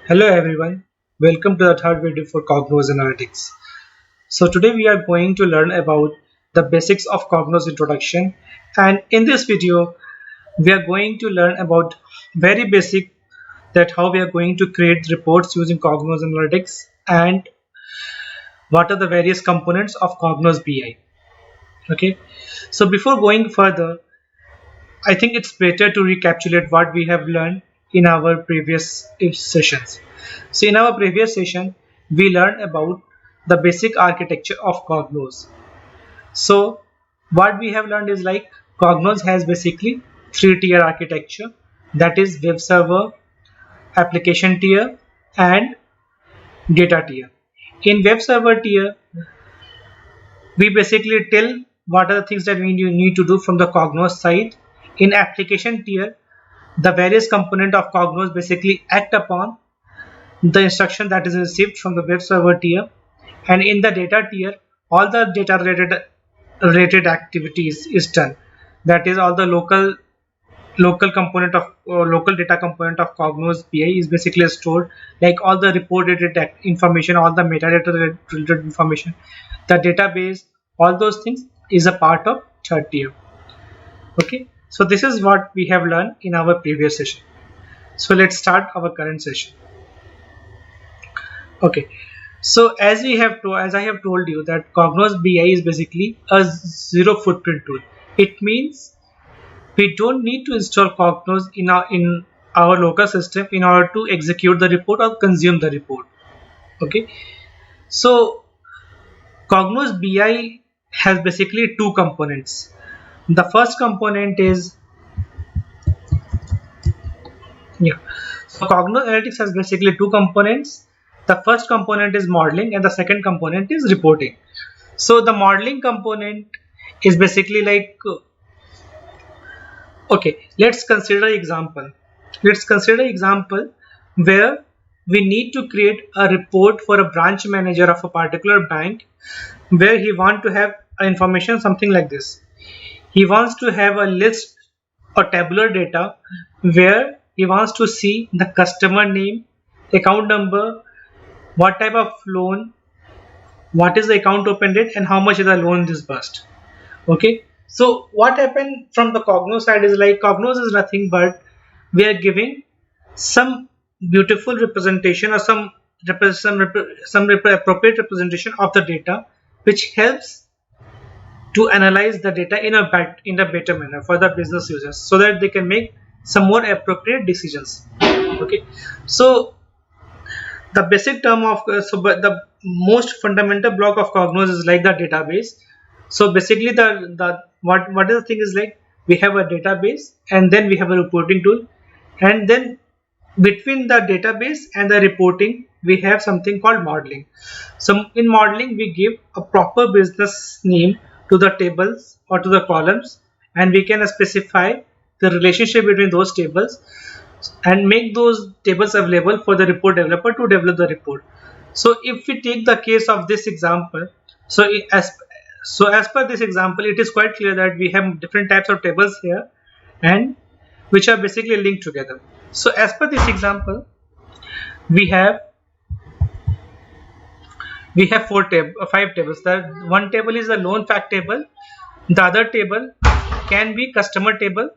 Hello everyone, welcome to the third video for Cognos Analytics. So today we are going to learn about the basics of Cognos introduction, and in this video we are going to learn about very basic that how we are going to create reports using Cognos Analytics and what are the various components of Cognos BI. Okay, so before going further, I think it's better to recapitulate what we have learned in our previous sessions. So in our previous session, we learned about the basic architecture of Cognos. So what we have learned is like Cognos has basically three-tier architecture, that is web server, application tier, and data tier. In web server tier, we basically tell what are the things that we need to do from the Cognos side. In application tier, the various component of Cognos basically act upon the instruction that is received from the web server tier, and in the data tier all the data related activities is done, that is all the local component of local data component of Cognos BI is basically stored, like all the report related information, all the metadata related information, the database, all those things is a part of third tier. Okay, so this is what we have learned in our previous session. So let's start our current session. Okay, so as I have told you that Cognos BI is basically a zero footprint tool. It means we don't need to install Cognos in our local system in order to execute the report or consume the report. Okay, so Cognos BI has basically two components. The first component is so Cognos Analytics has basically two components. The first component is modeling and the second component is reporting. So the modeling component is basically like, okay, let's consider example. Let's consider example where we need to create a report for a branch manager of a particular bank, where he want to have information something like this. He wants to have a list or tabular data where he wants to see the customer name, account number, what type of loan, what is the account open date, and how much is the loan disbursed. Okay, so what happened from the Cognos side is like Cognos is nothing but we are giving some beautiful representation or some appropriate representation of the data, which helps to analyze the data in a better manner for the business users, so that they can make some more appropriate decisions. Okay, so the basic term of but the most fundamental block of Cognos is like the database. So basically the what is the thing is like we have a database and then we have a reporting tool, and then between the database and the reporting we have something called modeling. So in modeling we give a proper business name to the tables or to the columns, and we can specify the relationship between those tables and make those tables available for the report developer to develop the report. So if we take the case of this example, as per this example, it is quite clear that we have different types of tables here, and which are basically linked together. So as per this example, we have five tables. The one table is the loan fact table. The other table can be customer table.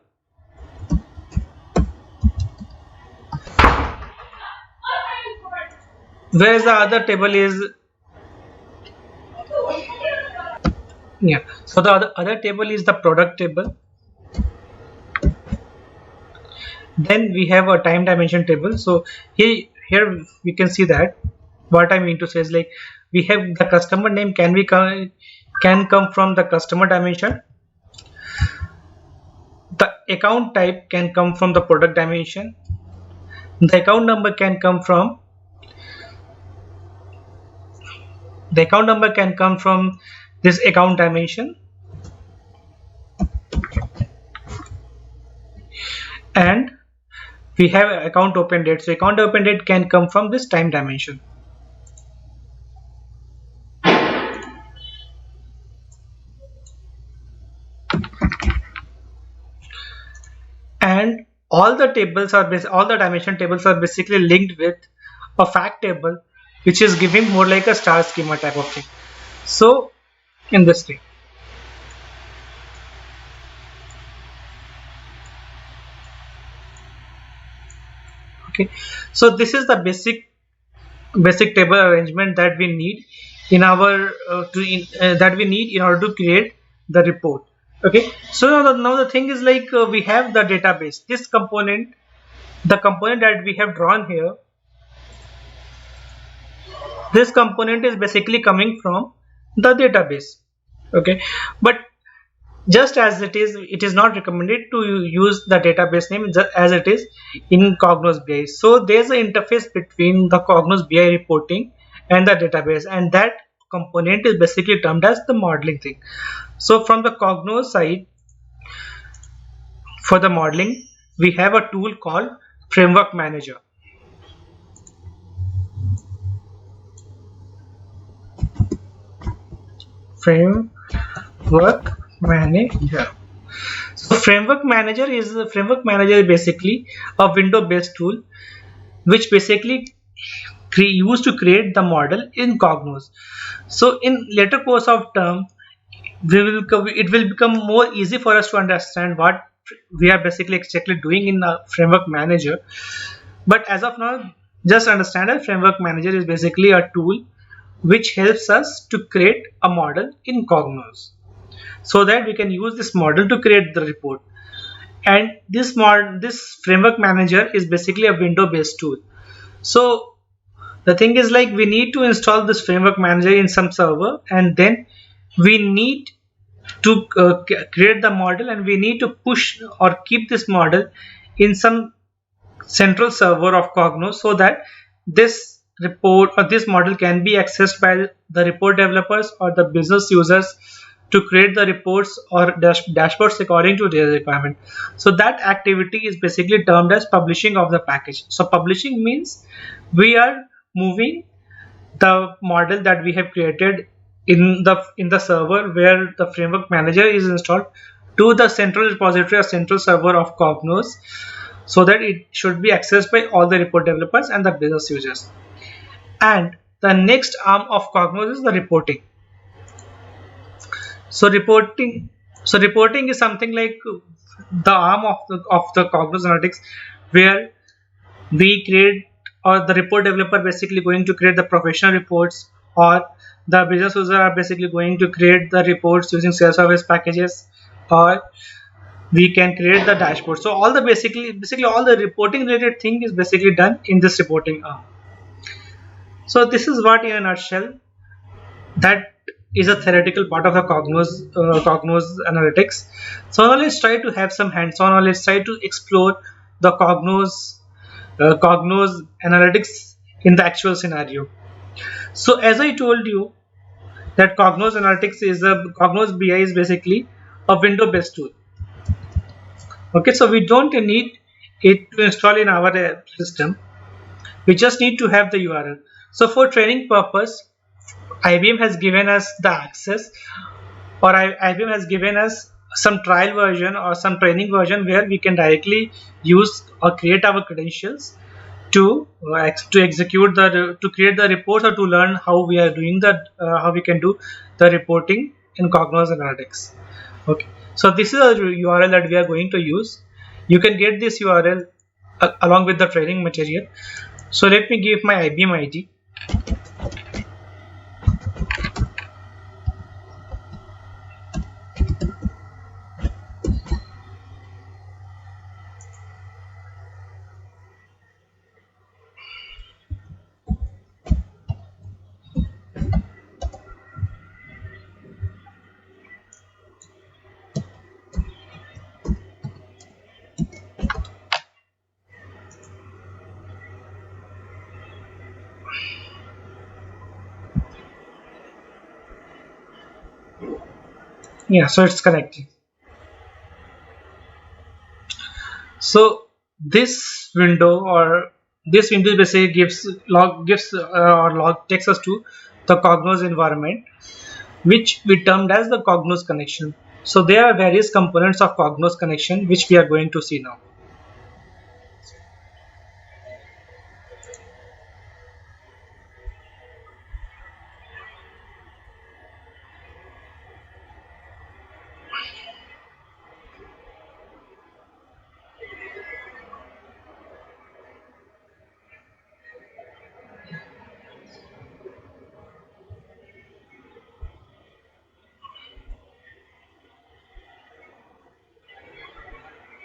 Whereas the other table is so the other table is the product table. Then we have a time dimension table. So here we can see that what I mean to say is like we have the customer name can come from the customer dimension. The account type can come from the product dimension. The account number can come from this account dimension, and we have account open date. So account open date can come from this time dimension. And all the dimension tables are basically linked with a fact table which is giving more like a star schema type of thing. So in this way. Okay, so this is the basic table arrangement that we need in our that we need in order to create the report. Okay, so now the thing is like we have the database. This component, the component that we have drawn here, this component is basically coming from the database. Okay, but just as it is not recommended to use the database name as it is in Cognos BI. So there's an interface between the Cognos BI reporting and the database, and that component is basically termed as the modeling thing. So from the Cognos side, for the modeling, we have a tool called Framework Manager. Framework Manager. So Framework Manager is basically a window-based tool which basically used to create the model in Cognos. So in later course of term, it will become more easy for us to understand what we are basically exactly doing in the Framework Manager. But as of now, just understand that Framework Manager is basically a tool which helps us to create a model in Cognos, so that we can use this model to create the report. And this Framework Manager is basically a window-based tool. So the thing is like we need to install this Framework Manager in some server, and then we need to create the model, and we need to push or keep this model in some central server of Cognos, so that this report or this model can be accessed by the report developers or the business users to create the reports or dashboards according to their requirement. So that activity is basically termed as publishing of the package. So publishing means we are moving the model that we have created in the server where the Framework Manager is installed to the central repository or central server of Cognos, so that it should be accessed by all the report developers and the business users. And the next arm of Cognos is the reporting. So reporting is something like the arm of the Cognos Analytics, where we create, or the report developer basically going to create the professional reports, or the business user are basically going to create the reports using self-service packages, or we can create the dashboard. So all the basically all the reporting related thing is basically done in this reporting arm. So this is what in a nutshell that is a theoretical part of the Cognos Analytics. So now let's try to have some hands-on, or let's try to explore the Cognos Analytics in the actual scenario. So as I told you that Cognos BI is basically a window-based tool. Okay, so we don't need it to install in our system. We just need to have the URL. So for training purpose, IBM has given us the access, or IBM has given us some trial version or some training version where we can directly use or create our credentials to execute to create the reports, or to learn how we are doing how we can do the reporting in Cognos Analytics. Okay, so this is a URL that we are going to use. You can get this URL along with the training material. So let me give my IBM ID. Yeah, so it's connected. So this window basically takes us to the Cognos environment, which we termed as the Cognos connection. So there are various components of Cognos connection which we are going to see now.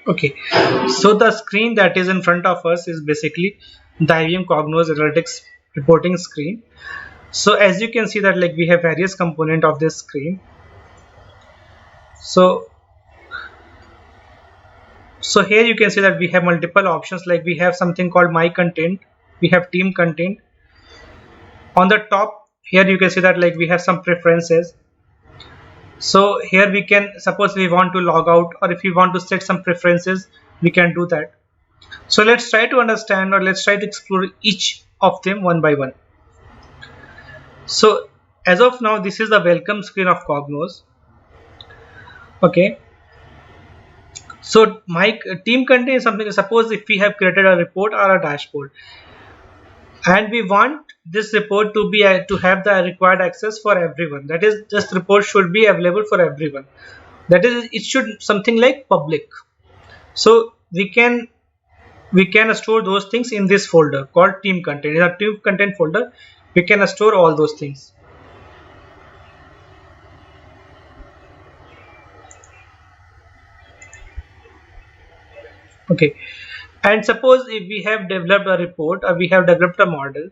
Okay, so the screen that is in front of us is basically the IBM Cognos Analytics reporting screen. So as you can see that like we have various component of this screen. So here you can see that we have multiple options, like we have something called my content, we have team content. On the top here you can see that like we have some preferences. So here we can, suppose we want to log out or if we want to set some preferences, we can do that. So let's try to understand, or let's try to explore each of them one by one. So as of now, this is the welcome screen of Cognos. Okay, so my team contains something. Suppose if we have created a report or a dashboard, and we want this report to be to have the required access for everyone. That is, this report should be available for everyone. That is, it should something like public. So we can store those things in this folder called team content. In a team content folder, we can store all those things. Okay, and suppose if we have developed a report or we have developed a model,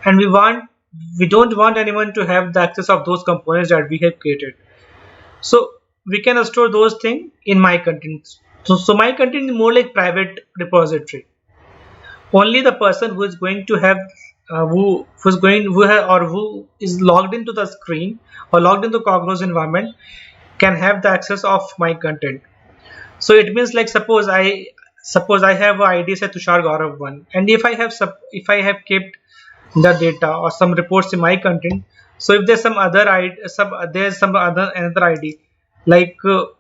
and we don't want anyone to have the access of those components that we have created, so we can store those things in my content. So my content is more like private repository. Only the person who is going to have who is logged into the screen or logged into Cognos environment can have the access of my content. So it means like suppose I have a ID say Tushar Gaurav 1, and if I have kept the data or some reports in my content, so if there's some other ID, another ID like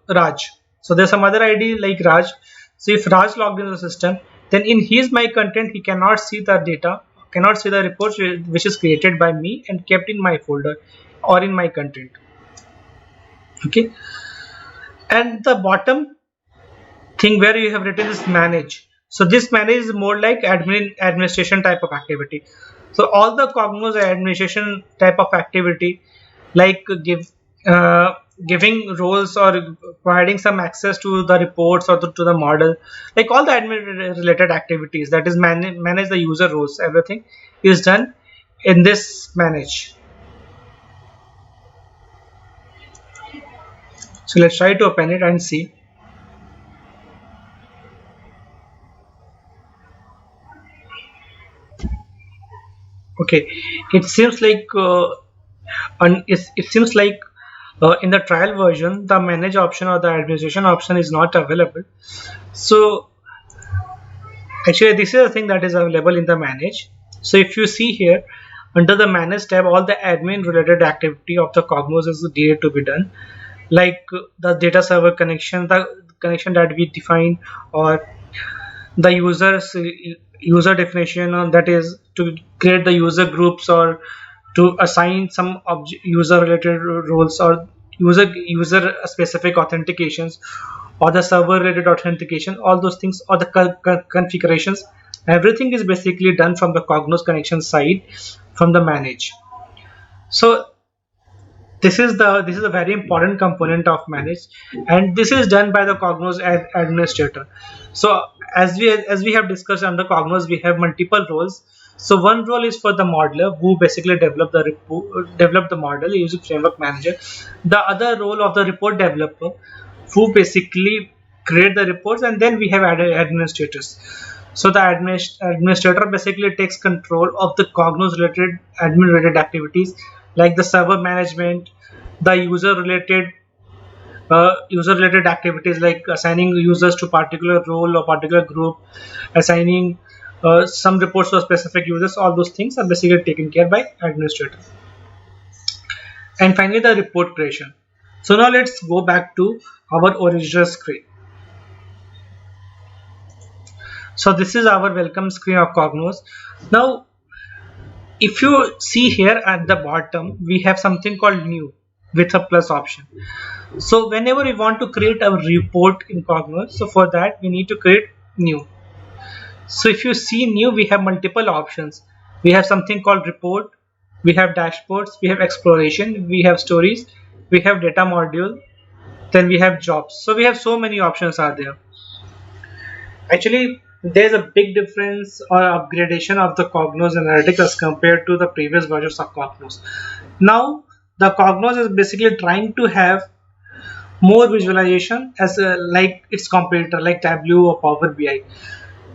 Raj, so there's some other ID like Raj. So if Raj logged into the system, then in his my content he cannot see the data, cannot see the reports which is created by me and kept in my folder or in my content. Okay, and the bottom thing where you have written is manage. So this manage is more like administration type of activity. So all the Cognos administration type of activity, like giving roles or providing some access to the reports or to the model, like all the admin related activities, that is manage the user roles, everything is done in this manage. So let's try to open it and see. Okay, it seems like in the trial version the manage option or the administration option is not available. So actually this is the thing that is available in the manage. So if you see here under the manage tab, all the admin related activity of the Cognos is needed to be done, like the data server connection, the connection that we define, or the user definition, that is to create the user groups or to assign some user related roles, or user specific authentications, or the server related authentication, all those things, or the configurations. Everything is basically done from the Cognos connection side from the manage. So this is a very important component of manage, and this is done by the Cognos administrator. So as we have discussed, under Cognos we have multiple roles. So one role is for the modeler, who basically develop the model using framework manager. The other role of the report developer, who basically create the reports, and then we have administrators. So the administrator basically takes control of the Cognos related admin related activities, like the server management, the user related activities like assigning users to particular role or particular group, assigning some reports to specific users. All those things are basically taken care by administrator. And finally the report creation. So now let's go back to our original screen. So this is our welcome screen of Cognos. Now if you see here at the bottom, we have something called new with a plus option. So whenever we want to create a report in Cognos, so for that we need to create new. So if you see new, we have multiple options. We have something called report, we have dashboards, we have exploration, we have stories, we have data module, then we have jobs. So we have so many options are there. Actually, there's a big difference or upgradation of the Cognos Analytics as compared to the previous versions of Cognos. Now, the Cognos is basically trying to have more visualization as like its competitor, like Tableau or Power BI,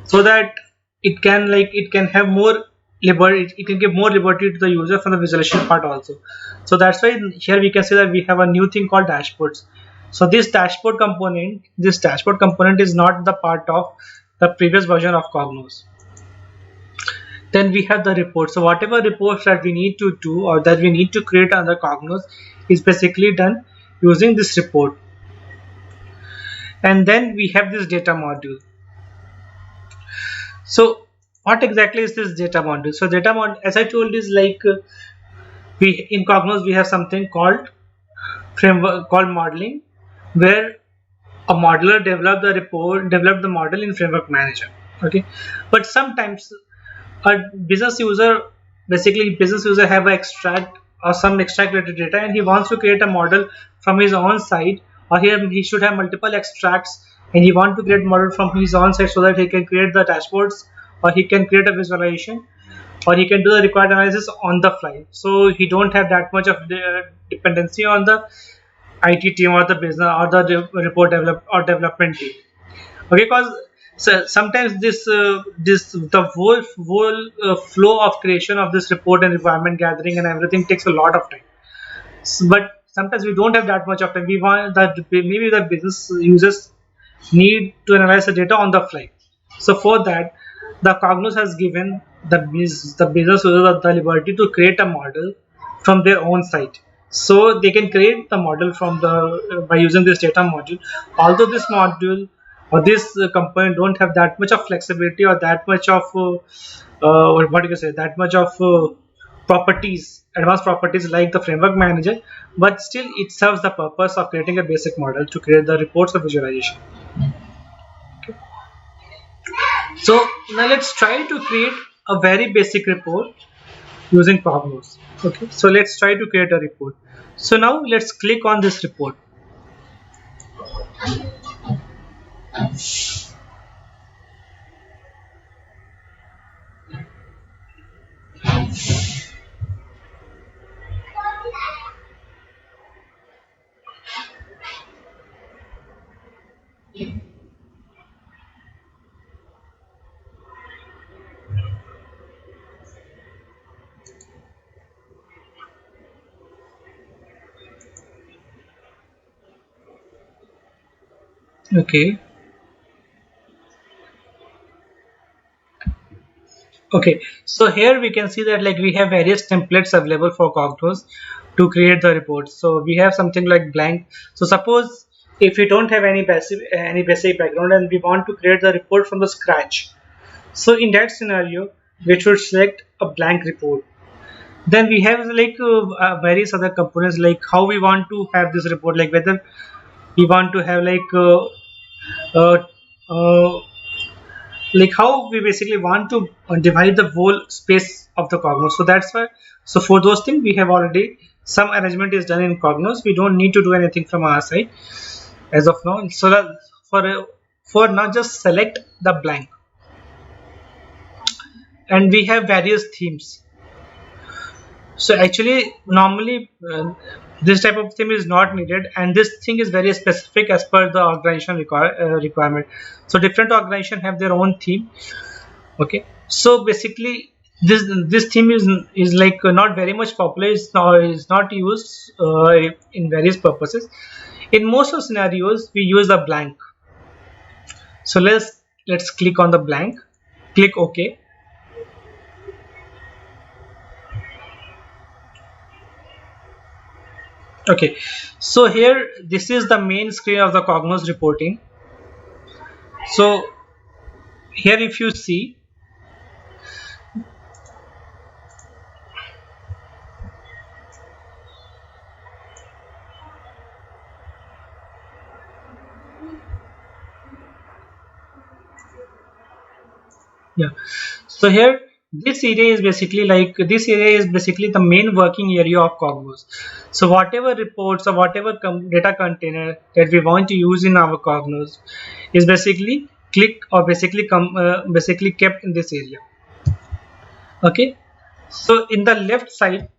so that it can have more liberty. It can give more liberty to the user for the visualization part also. So that's why here we can say that we have a new thing called dashboards. So this dashboard component is not the part of the previous version of Cognos. Then we have the report. So whatever reports that we need to do or that we need to create under Cognos is basically done using this report. And then we have this data module. So what exactly is this data module? So data module, as I told, is like we in Cognos we have something called framework called modeling, where a modeler developed the model in Framework Manager. Okay, but sometimes a business user have an extract or some extract related data, and he wants to create a model from his own side, or he should have multiple extracts, and he want to create model from his own side so that he can create the dashboards, or he can create a visualization, or he can do the required analysis on the fly. So he don't have that much of the dependency on the IT team or the business or the development team. Okay, because so sometimes the whole flow of creation of this report and requirement gathering and everything takes a lot of time. But sometimes we don't have that much of time. We want that maybe the business users need to analyze the data on the fly. So for that, the Cognos has given the business users the liberty to create a model from their own site. So they can create the model from the by using this data module. Although this module or this component don't have that much of flexibility or that much of what do you say, that much of properties, advanced properties like the Framework Manager, but still it serves the purpose of creating a basic model to create the reports of visualization. So now let's try to create a very basic report using Cognos. Okay, so let's try to create a report. So now let's click on this report. Okay. Okay, so here we can see that like we have various templates available for Cognos to create the reports. So we have something like blank. So suppose if we don't have any basic background and we want to create the report from the scratch. So in that scenario, we should select a blank report. Then we have like various other components, like how we want to have this report, like whether we want to have uh, uh, like how we basically want to divide the whole space of the Cognos. So that's why, so for those things we have already some arrangement is done in Cognos. We don't need to do anything from our side as of now. So that for now just select the blank, and we have various themes. So actually normally this type of theme is not needed, and this thing is very specific as per the organization requirement. So different organization have their own theme. Okay, so basically this theme is like not very much popular. Is not used in various purposes. In most of scenarios we use a blank. So let's click on the blank, click OK. Okay, so here this is the main screen of the Cognos reporting. So here if you see, yeah, so here this area is basically the main working area of Cognos. So whatever reports or whatever data container that we want to use in our Cognos is basically click or basically kept in this area. Okay, so in the left side,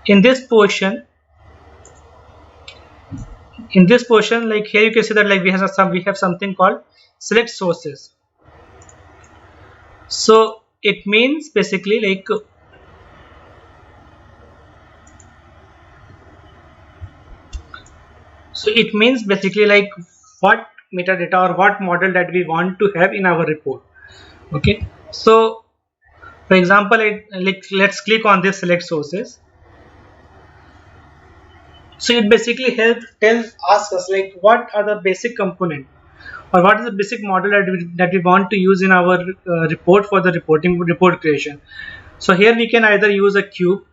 in this portion, like here you can see that like we have something called select sources. So it means basically like what metadata or what model that we want to have in our report. Okay, so for example, let's click on this select sources. So it basically asks us like what are the basic component or what is the basic model that we want to use in our report for the report creation. So here we can either use a cube,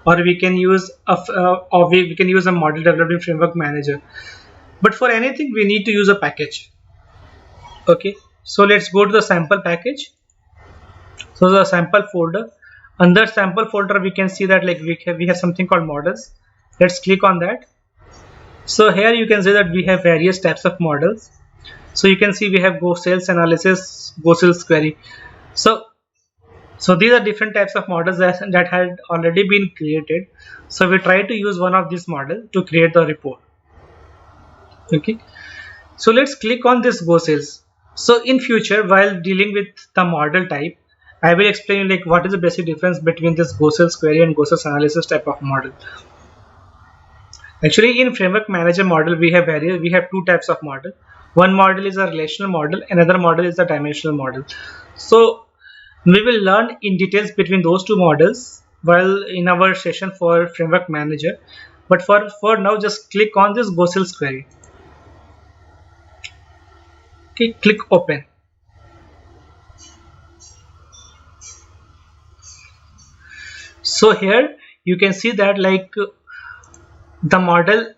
or we can use we can use a model developed in Framework Manager. But for anything we need to use a package. Okay, so let's go to the sample package. So the sample folder, under sample folder we can see that like we have something called models. Let's click on that. So here you can see that we have various types of models. So you can see we have Go Sales Analysis, Go Sales Query. So these are different types of models that had already been created. So we try to use one of these models to create the report. Okay, so let's click on this Go Sales. So in future, while dealing with the model type, I will explain like what is the basic difference between this Go Sales Query and Go Sales Analysis type of model. Actually, in Framework Manager model, we have two types of model. One model is a relational model, another model is a dimensional model. So we will learn in details between those two models while in our session for Framework Manager. But for now, just click on this Go Sales Query. Okay, click open. So here you can see that like the model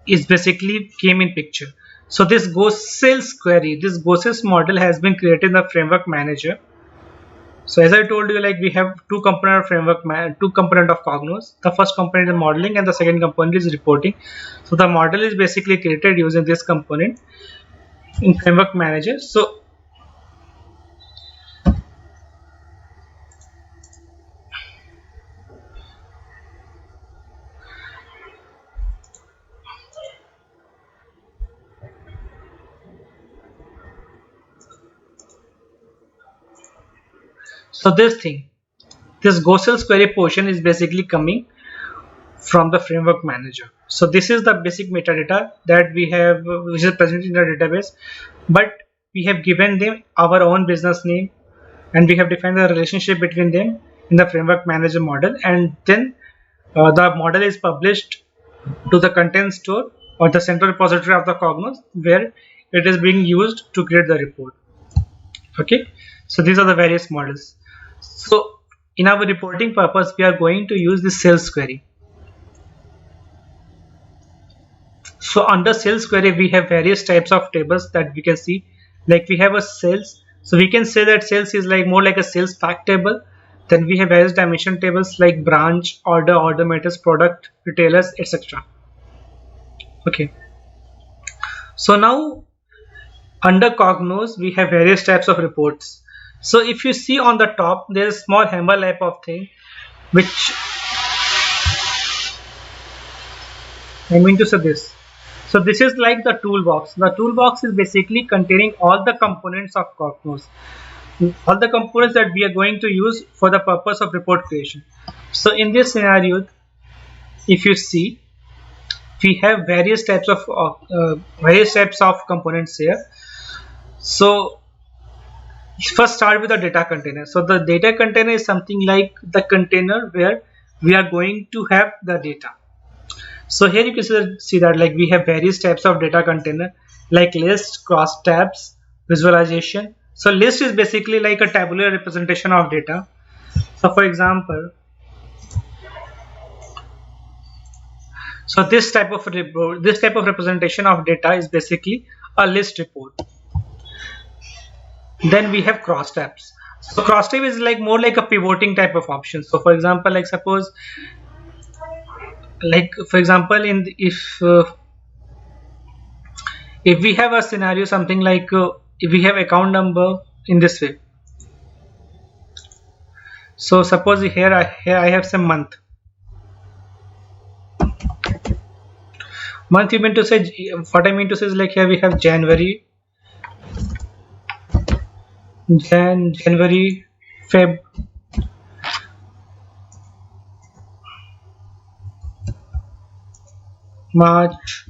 is basically came in picture. So this Go Sales Query, this Go Sales model has been created in the Framework Manager. So as I told you, like we have two component of Cognos. The first component is modeling and the second component is reporting. So the model is basically created using this component in Framework Manager. So this Go Sales Query portion is basically coming from the Framework Manager. So this is the basic metadata that we have, which is present in the database, but we have given them our own business name and we have defined the relationship between them in the Framework Manager model, and then the model is published to the content store or the central repository of the Cognos, where it is being used to create the report. Okay, so these are the various models. So in our reporting purpose, we are going to use the sales query. So under sales query, we have various types of tables that we can see. Like we have a sales, so we can say that sales is like more like a sales fact table. Then we have various dimension tables like branch, order matters, product, retailers, etc. Okay. So now under Cognos, we have various types of reports. So if you see on the top, there is a small hammer type of thing, which I mean to say this. So this is like the toolbox. The toolbox is basically containing all the components of Cognos, all the components that we are going to use for the purpose of report creation. So in this scenario, if you see, we have various types of components here. So first start with the data container. So the data container is something like the container where we are going to have the data. So here you can see that like we have various types of data container like list, cross tabs, visualization. So list is basically like a tabular representation of data. So for example, so this type of representation of data is basically a list report. Then we have cross tabs. So cross tab is like more like a pivoting type of option. So for example, like suppose, like for example, if we have a scenario something like if we have account number in this way. So suppose here I have some month. You mean to say, what I mean to say is like here we have January, Feb, March,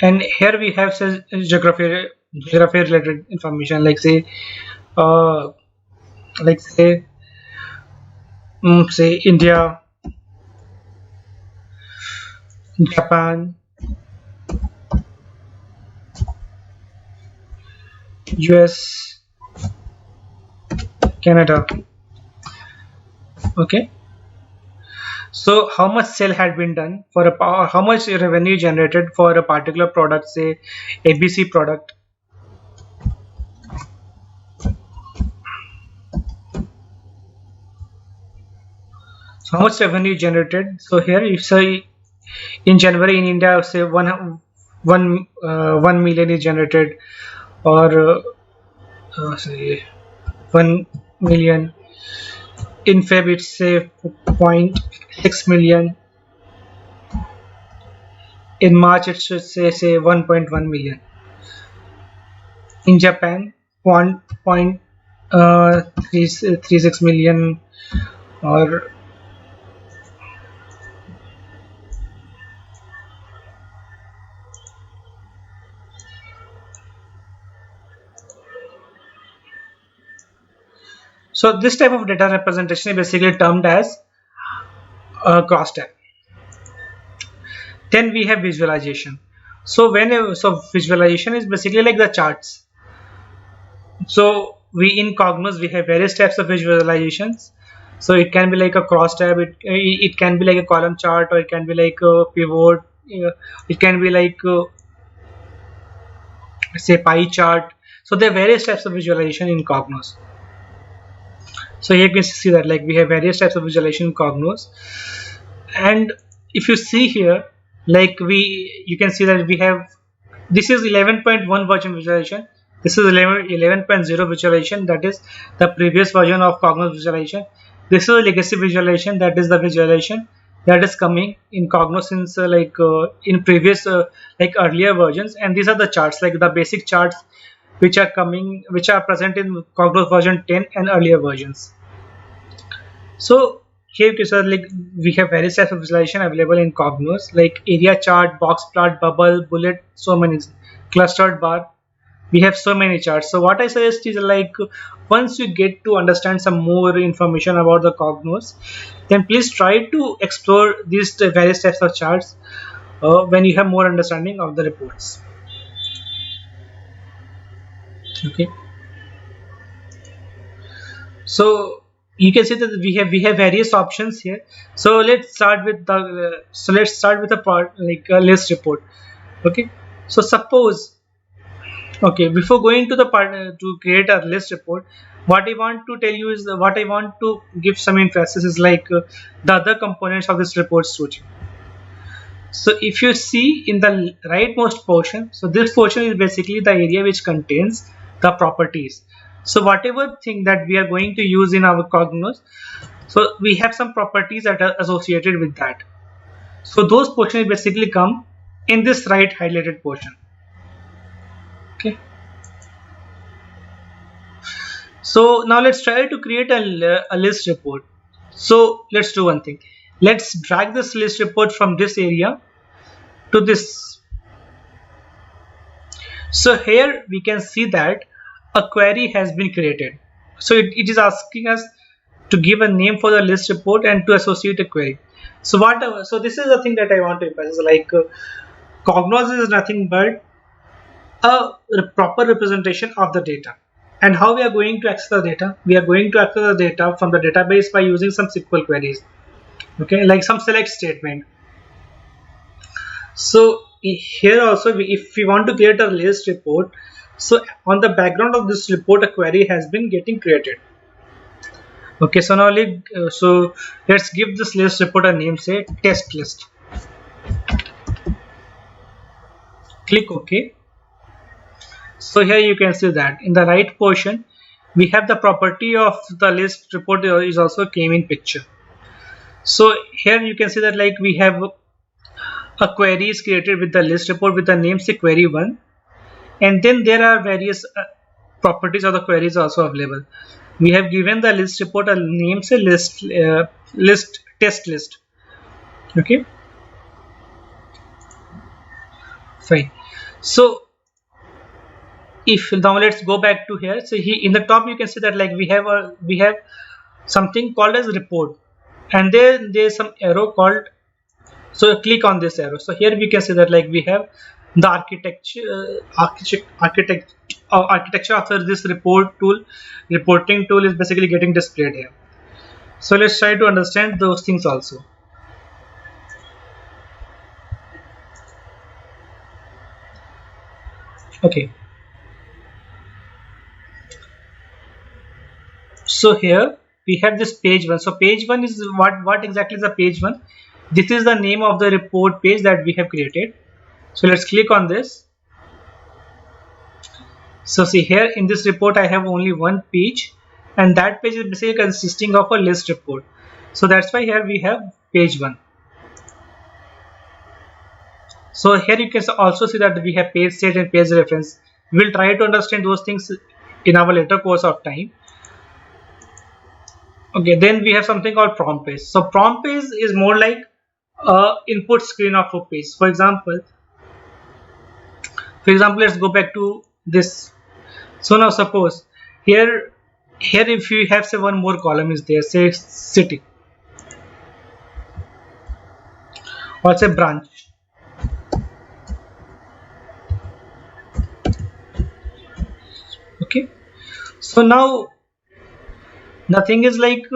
and here we have says geography related information, like say uh, like say India, Japan, US, Canada. Okay, so how much sale had been done for how much revenue generated for a particular product, say ABC product. So how much revenue generated? So here you say in January in India, say 1 million is generated, or say 1 million. In Feb it's say 0.6 million. In March it should say 1.1 million. In Japan 1.36 million, or so this type of data representation is basically termed as crosstab. Then we have visualization. So visualization is basically like the charts. So we in Cognos we have various types of visualizations. So it can be like a crosstab, it can be like a column chart, or it can be like a pivot, it can be like say pie chart. So there are various types of visualization in Cognos. So here you can see that like we have various types of visualization in Cognos, and if you see here, like you can see that we have, this is 11.1 version visualization, this is 11.0 visualization, that is the previous version of Cognos visualization. This is a legacy visualization, that is the visualization that is coming in Cognos since in previous like earlier versions, and these are the charts, like the basic charts which are present in Cognos version 10 and earlier versions. So here like we have various types of visualization available in Cognos, like area chart, box plot, bubble, bullet, so many, clustered bar. We have so many charts. So what I suggest is like once you get to understand some more information about the Cognos, then please try to explore these various types of charts when you have more understanding of the reports. Okay. So you can see that we have various options here. So let's start with the part like a list report. Okay. So suppose, okay, before going to the part to create a list report, what I want to tell you is what I want to give some emphasis is like the other components of this report suite. So if you see in the rightmost portion, so this portion is basically the area which contains the properties. So whatever thing that we are going to use in our Cognos, so we have some properties that are associated with that. So those portions basically come in this right highlighted portion. Okay. So now let's try to create a list report. So let's do one thing. Let's drag this list report from this area to this. So here we can see that a query has been created. So it is asking us to give a name for the list report and to associate a query. So so this is the thing that I want to emphasize, like Cognos is nothing but a proper representation of the data. And how we are going to access the data? We are going to access the data from the database by using some SQL queries. Okay, like some select statement. So here also, if we want to create a list report, so on the background of this report, a query has been getting created. Okay, so now let's give this list report a name, say test list. Click OK. So here you can see that in the right portion we have the property of the list report is also came in picture. So here you can see that like we have a query is created with the list report with the name say query1, and then there are various properties of the queries also available. We have given the list report a name say list test list. Okay, fine. So if now let's go back to here. So in the top you can see that like we have something called as report, and then there's some arrow called, so click on this arrow. So here we can see that like we have the architecture after this reporting tool is basically getting displayed here. So let's try to understand those things also. Okay, so here we have this page 1. So page 1 is what exactly is the page 1? This is the name of the report page that we have created. So let's click on this. So see here in this report I have only one page, and that page is basically consisting of a list report. So that's why here we have page 1. So here you can also see that we have page state and page reference. We will try to understand those things in our later course of time. Okay, then we have something called prompt page. So prompt page is more like input screen of a page. For example, let's go back to this. So now suppose here if you have say one more column is there, say city or say branch. Okay, so now the thing is like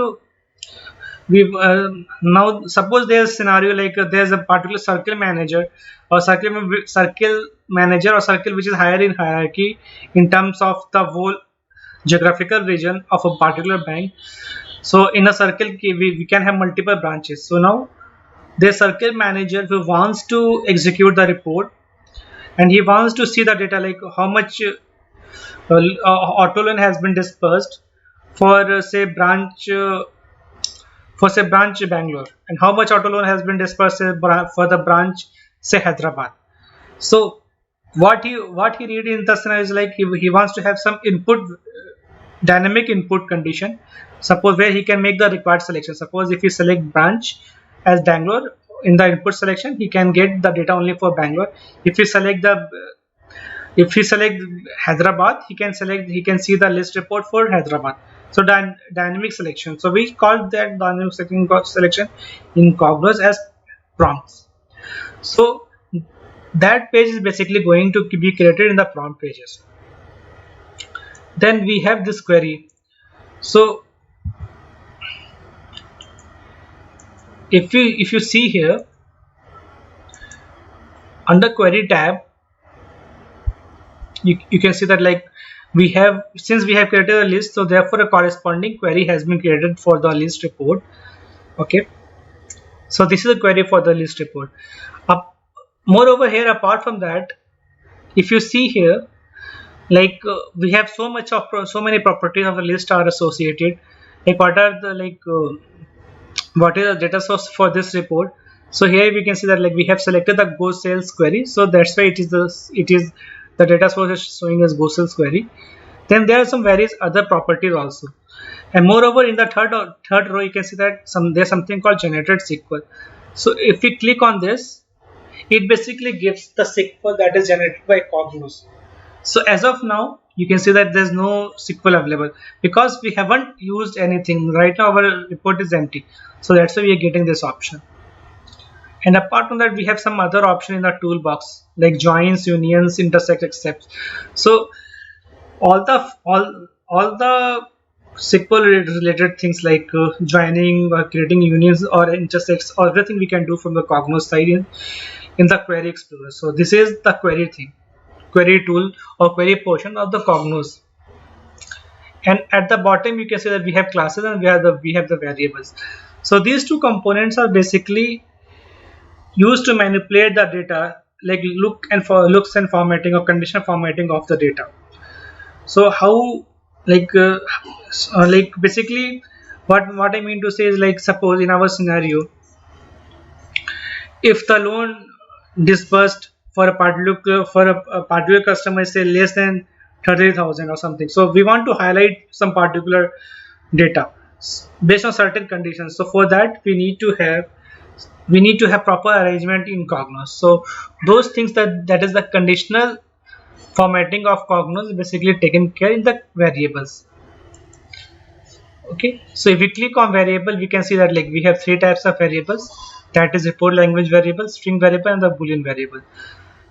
now suppose there's a scenario like there's a particular circle manager or circle which is higher in hierarchy in terms of the whole geographical region of a particular bank. So in a circle we can have multiple branches. So now the circle manager who wants to execute the report, and he wants to see the data like how much auto loan has been dispersed for say branch Bangalore, and how much auto loan has been dispersed for the branch say Hyderabad. So what he read in the scenario is like he wants to have some input, dynamic input condition. Suppose where he can make the required selection. Suppose if you select branch as Bangalore in the input selection, he can get the data only for Bangalore. If you select Hyderabad, he can see the list report for Hyderabad. So dynamic selection. So we call that dynamic selection in Cognos as prompts. So that page is basically going to be created in the prompt pages. Then we have this query. So if you see here under query tab, you can see that like since we have created a list, so therefore a corresponding query has been created for the list report. Okay, so this is a query for the list report. Moreover here, apart from that, if you see here like we have so many properties of the list are associated. Like what is the data source for this report? So here we can see that like we have selected the Go Sales query, so that's why it is the data source is showing as Go Sales query. Then there are some various other properties also, and moreover in the third row you can see that there's something called generated SQL. So if we click on this, it basically gives the SQL that is generated by Cognos. So as of now you can see that there's no SQL available because we haven't used anything. Right now our report is empty, so that's why we are getting this option. And apart from that, we have some other option in the toolbox like joins, unions, intersect, excepts. So all the SQL related things like joining or creating unions or intersects, or everything we can do from the Cognos side in the Query Explorer. So this is the query tool or query portion of the Cognos. And at the bottom you can see that we have classes and we have the variables. So these two components are basically used to manipulate the data, like looks and formatting or conditional formatting of the data. So how, like basically what I mean to say is, like, suppose in our scenario, if the loan disbursed for a particular customer is say less than 30,000 or something, so we want to highlight some particular data based on certain conditions. So for that we need to have proper arrangement in Cognos. So those things, that is the conditional formatting of Cognos, basically taken care in the variables. Okay, so if we click on variable, we can see that, like, we have three types of variables, that is report language variable, string variable, and the boolean variable.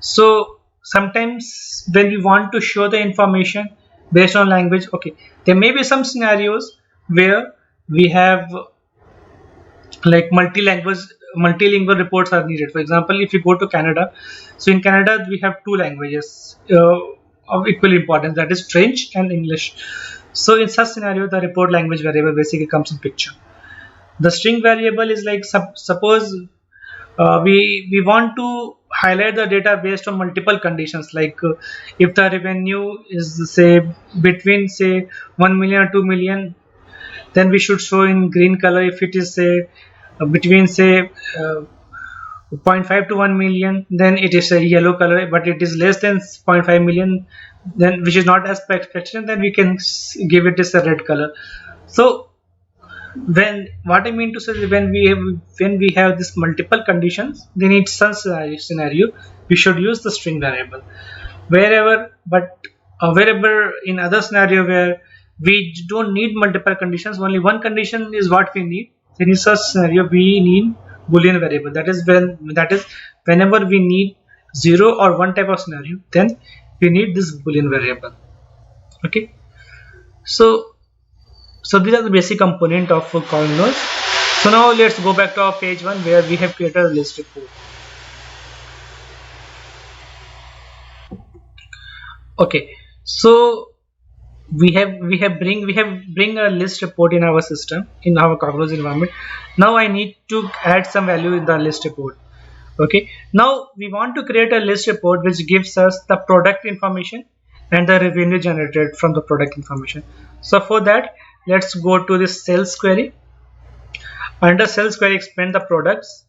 So sometimes when we want to show the information based on language, okay, there may be some scenarios where we have like multilingual reports are needed. For example, if you go to Canada, so in Canada we have two languages of equal importance, that is French and English. So in such scenario, the report language variable basically comes in picture. The string variable is like, suppose we want to highlight the data based on multiple conditions, like if the revenue is say between say 1 million or 2 million, then we should show in green color. If it is say between say zero point 0.5 to 1 million, then it is a yellow color, but it is less than 0.5 million, then which is not as per expectation, then we can give it as a red color. So when what I mean to say is, when we have this multiple conditions, then in some scenario we should use the string variable. Wherever in other scenario where we don't need multiple conditions, only one condition is what we need, then in such scenario we need boolean variable. That is whenever we need 0 or 1 type of scenario, then we need this boolean variable. Okay, so these are the basic component of Cognos. So now let's go back to our page 1 where we have created a list report. Okay, so we have bring a list report in our system, in our Cognos environment. Now I need to add some value in the list report. Okay, now we want to create a list report which gives us the product information and the revenue generated from the product information. So for that, let's go to this sales query. Under sales query, expand the products.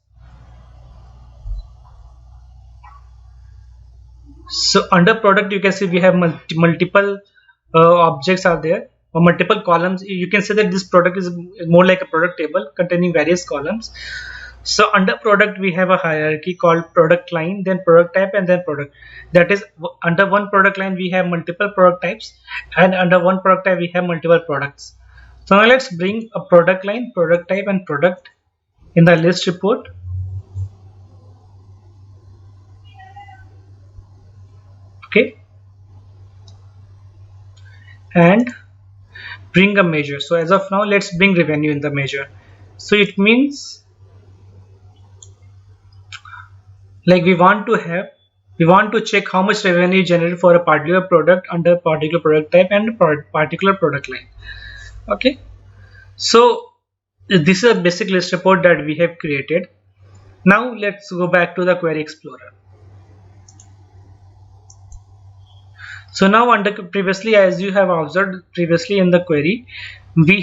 So under product, you can see we have multiple objects are there, or multiple columns. You can say that this product is more like a product table containing various columns. So under product, we have a hierarchy called product line, then product type, and then product. That is, under one product line we have multiple product types, and under one product type we have multiple products. So now let's bring a product line, product type, and product in the list report. Okay, and bring a measure. So as of now, let's bring revenue in the measure. So it means, like, we want to check how much revenue generated for a particular product under particular product type and particular product line. Okay, so this is a basic list report that we have created. Now let's go back to the Query Explorer. So now under previously, as you have observed previously in the query, we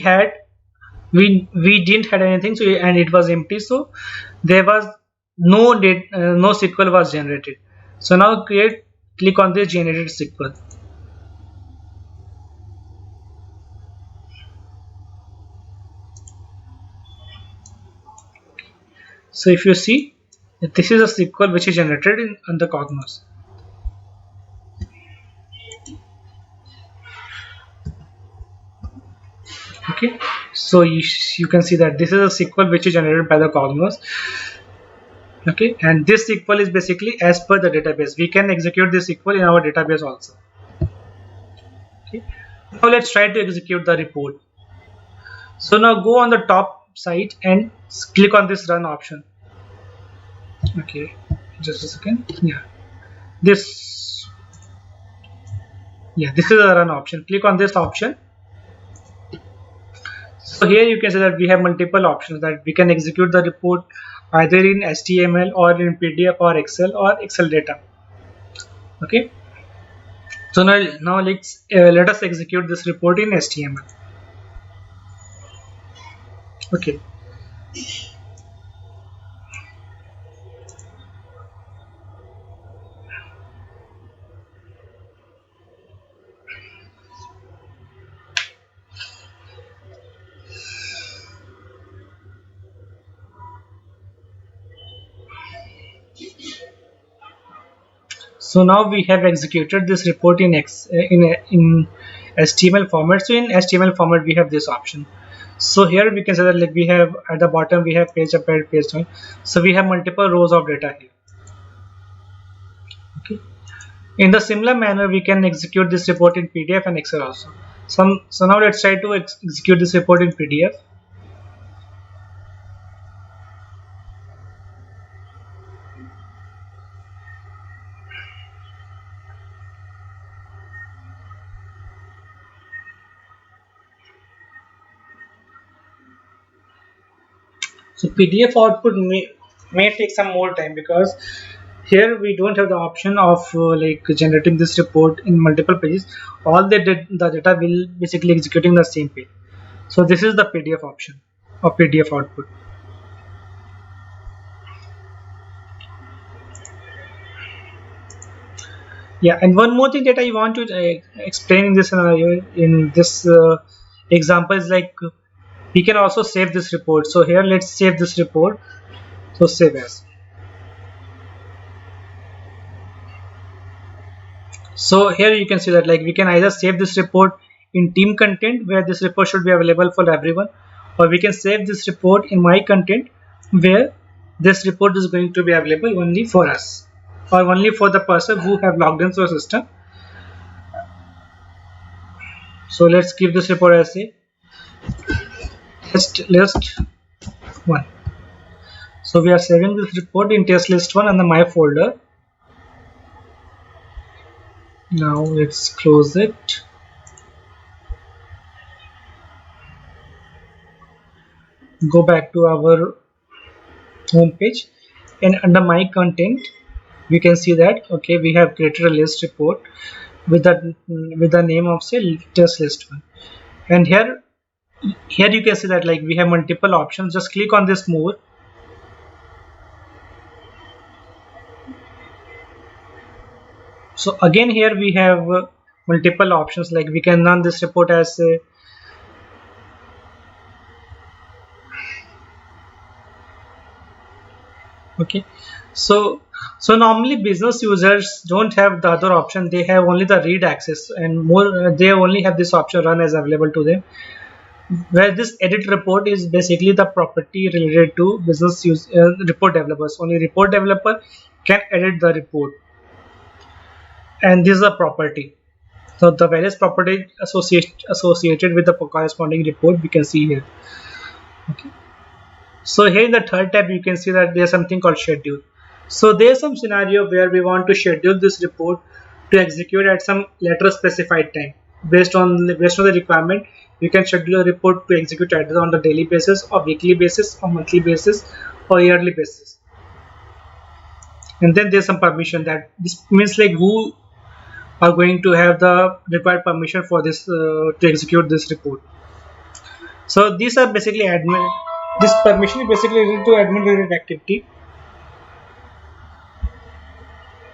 didn't have anything, so and it was empty, so there was no SQL was generated. So now click on this generated SQL. So if you see, this is a SQL which is generated in the Cognos. Okay, so you can see that this is a SQL which is generated by the Cognos. Okay, and this SQL is basically as per the database. We can execute this SQL in our database also. Okay, now let's try to execute the report. So now go on the top side and click on this run option. Okay, just a second. This is the run option. Click on this option. So here you can see that we have multiple options that we can execute the report either in HTML or in PDF or Excel data. Okay, So now let us execute this report in HTML. Okay. So now we have executed this report in in HTML format. So in HTML format we have this option. So here we can say that like we have at the bottom we have page up and page down. So we have multiple rows of data here. Okay. In the similar manner we can execute this report in PDF and Excel also. So now let's try to execute this report in PDF. So PDF output may take some more time because here we don't have the option of like generating this report in multiple pages. All the data will basically executing the same page. So this is the PDF option of PDF output. Yeah, and one more thing that I want to explain in this scenario, in this example, is like we can also save this report. So here let's save this report. So save as. So here you can see that like we can either save this report in team content where this report should be available for everyone, or we can save this report in my content where this report is going to be available only for us or only for the person who have logged into the system. So let's give this report as a test list 1. So we are saving this report in test list 1 on the my folder. Now let's close it. Go back to our home page, and under my content we can see that okay, we have created a list report with the name of say test list 1. And here you can see that like we have multiple options. Just click on this more. So again here we have multiple options, like we can run this report as a okay. So normally business users don't have the other option. They have only the read access, and more they only have this option run as available to them, where this edit report is basically the property related to business use report developers. Only report developer can edit the report, and this is a property. So the various property associated with the corresponding report we can see here. Okay. So here in the third tab you can see that there's something called schedule. So there's some scenario where we want to schedule this report to execute at some later specified time. Based on the requirement, you can schedule a report to execute either on the daily basis or weekly basis or monthly basis or yearly basis. And then there's some permission, that this means like who are going to have the required permission for this to execute this report. So these are basically admin. This permission is basically related to admin related activity.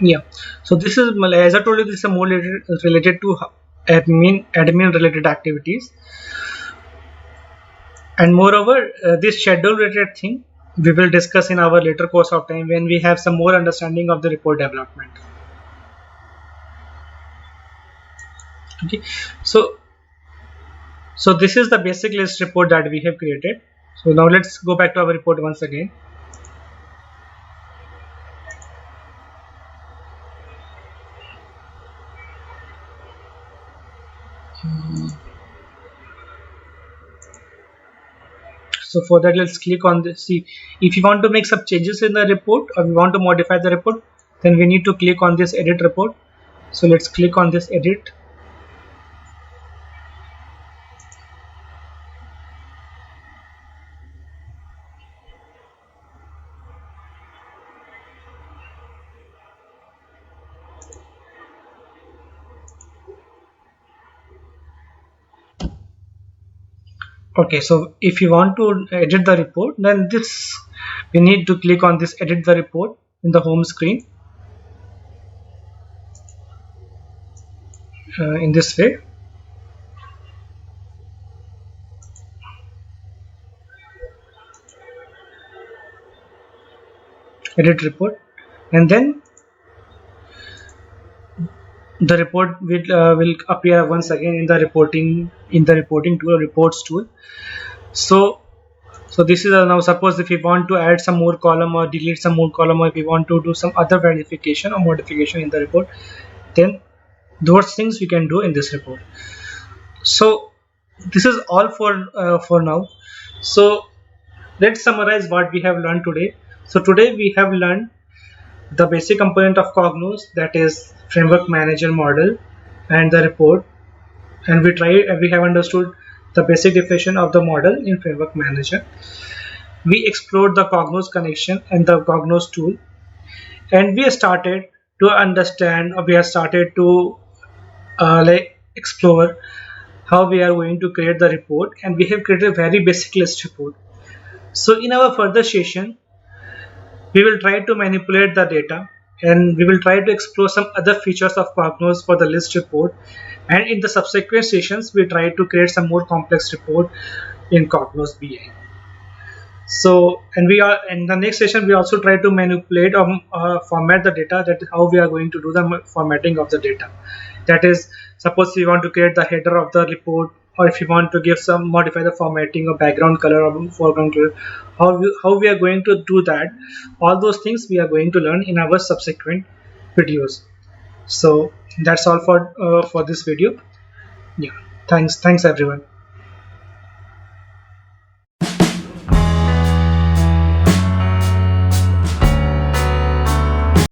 Yeah. So this is, as I told you, this is more related to admin related activities. And moreover, this schedule related thing we will discuss in our later course of time when we have some more understanding of the report development. Okay. So this is the basic list report that we have created. So now let's go back to our report once again. So for that, let's click on this. See, if you want to make some changes in the report or we want to modify the report, then we need to click on this edit report. So let's click on this edit. Okay, so if you want to edit the report, then this we need to click on this edit the report in the home screen in this way. Edit report, and then the report will appear once again in the reporting tool or reports tool. So this is now, suppose if we want to add some more column or delete some more column, or if we want to do some other verification or modification in the report, then those things we can do in this report. So this is all for now. So let's summarize what we have learned today. So today we have learned the basic component of Cognos, that is framework manager model and the report, and we have understood the basic definition of the model in framework manager. We explored the Cognos connection and the Cognos tool, and we started to understand, or we have started to like explore how we are going to create the report, and we have created a very basic list report. So in our further session, we will try to manipulate the data, and we will try to explore some other features of Cognos for the list report, and in the subsequent sessions we try to create some more complex report in Cognos BI. So, and we are in the next session we also try to manipulate or format the data, that is how we are going to do the formatting of the data. That is, suppose we want to create the header of the report, or if you want to give some modify the formatting or background color or foreground color, how we are going to do that, all those things we are going to learn in our subsequent videos. So that's all for this video. Yeah, thanks everyone.